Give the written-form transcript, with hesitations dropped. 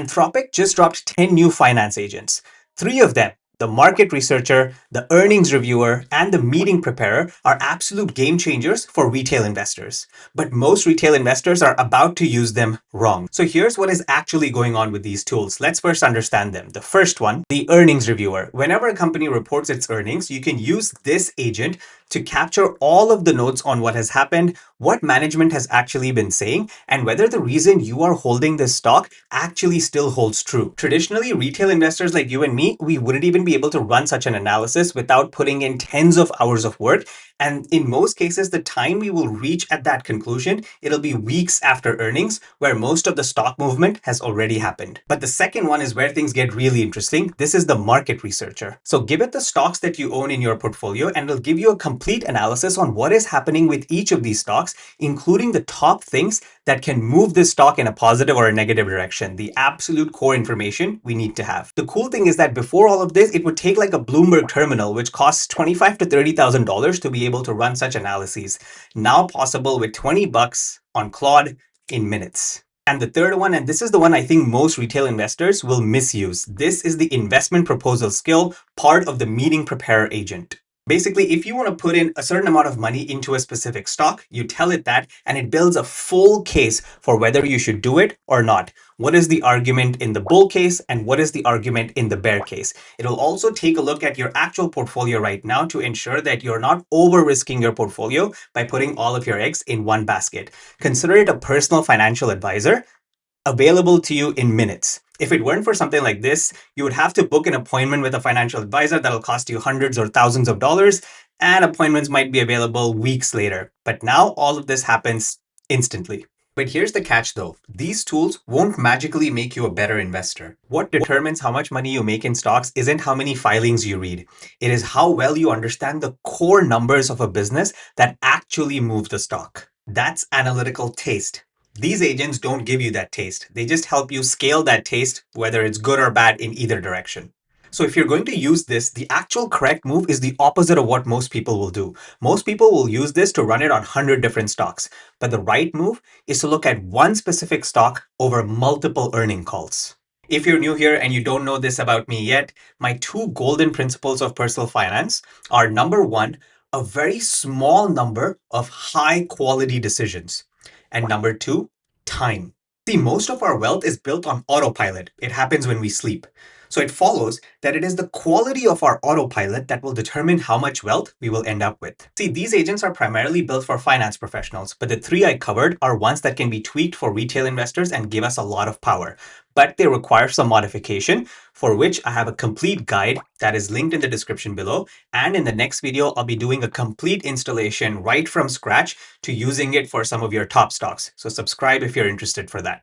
Anthropic just dropped 10 new finance agents. 3 of them, the Market Researcher, the Earnings Reviewer, and the Meeting Preparer, are absolute game changers for retail investors. But most retail investors are about to use them wrong. So here's what is actually going on with these tools. Let's first understand them. The first one, the Earnings Reviewer. Whenever a company reports its earnings, you can use this agent to capture all of the notes on what has happened, what management has actually been saying, and whether the reason you are holding this stock actually still holds true. Traditionally, retail investors like you and me, we wouldn't even be able to run such an analysis without putting in tens of hours of work. And in most cases, the time we will reach at that conclusion, it'll be weeks after earnings, where most of the stock movement has already happened. But the second one is where things get really interesting. This is the Market Researcher. So give it the stocks that you own in your portfolio, and it'll give you a complete analysis on what is happening with each of these stocks, including the top things that can move this stock in a positive or a negative direction, the absolute core information we need to have. The cool thing is that before all of this, it would take like a Bloomberg terminal, which costs $25,000 to $30,000 to be able to run such analyses. Now possible with 20 bucks on Claude in minutes. And the third one, and this is the one I think most retail investors will misuse. This is the investment proposal skill, part of the Meeting Preparer agent. Basically, if you want to put in a certain amount of money into a specific stock, you tell it that, and it builds a full case for whether you should do it or not. What is the argument in the bull case, and what is the argument in the bear case? It'll also take a look at your actual portfolio right now to ensure that you're not over-risking your portfolio by putting all of your eggs in one basket. Consider it a personal financial advisor, available to you in minutes. If it weren't for something like this, you would have to book an appointment with a financial advisor that'll cost you hundreds or thousands of dollars, and appointments might be available weeks later. But now all of this happens instantly. But here's the catch though. These tools won't magically make you a better investor. What determines how much money you make in stocks isn't how many filings you read. It is how well you understand the core numbers of a business that actually move the stock. That's analytical taste. These agents don't give you that taste. They just help you scale that taste, whether it's good or bad in either direction. So if you're going to use this, the actual correct move is the opposite of what most people will do. Most people will use this to run it on 100 different stocks. But the right move is to look at one specific stock over multiple earning calls. If you're new here and you don't know this about me yet, my 2 golden principles of personal finance are number 1, a very small number of high quality decisions. And number 2, time. See, most of our wealth is built on autopilot. It happens when we sleep. So it follows that it is the quality of our autopilot that will determine how much wealth we will end up with. See, these agents are primarily built for finance professionals, but the 3 I covered are ones that can be tweaked for retail investors and give us a lot of power. But they require some modification, for which I have a complete guide that is linked in the description below. And in the next video, I'll be doing a complete installation right from scratch to using it for some of your top stocks. So subscribe if you're interested for that.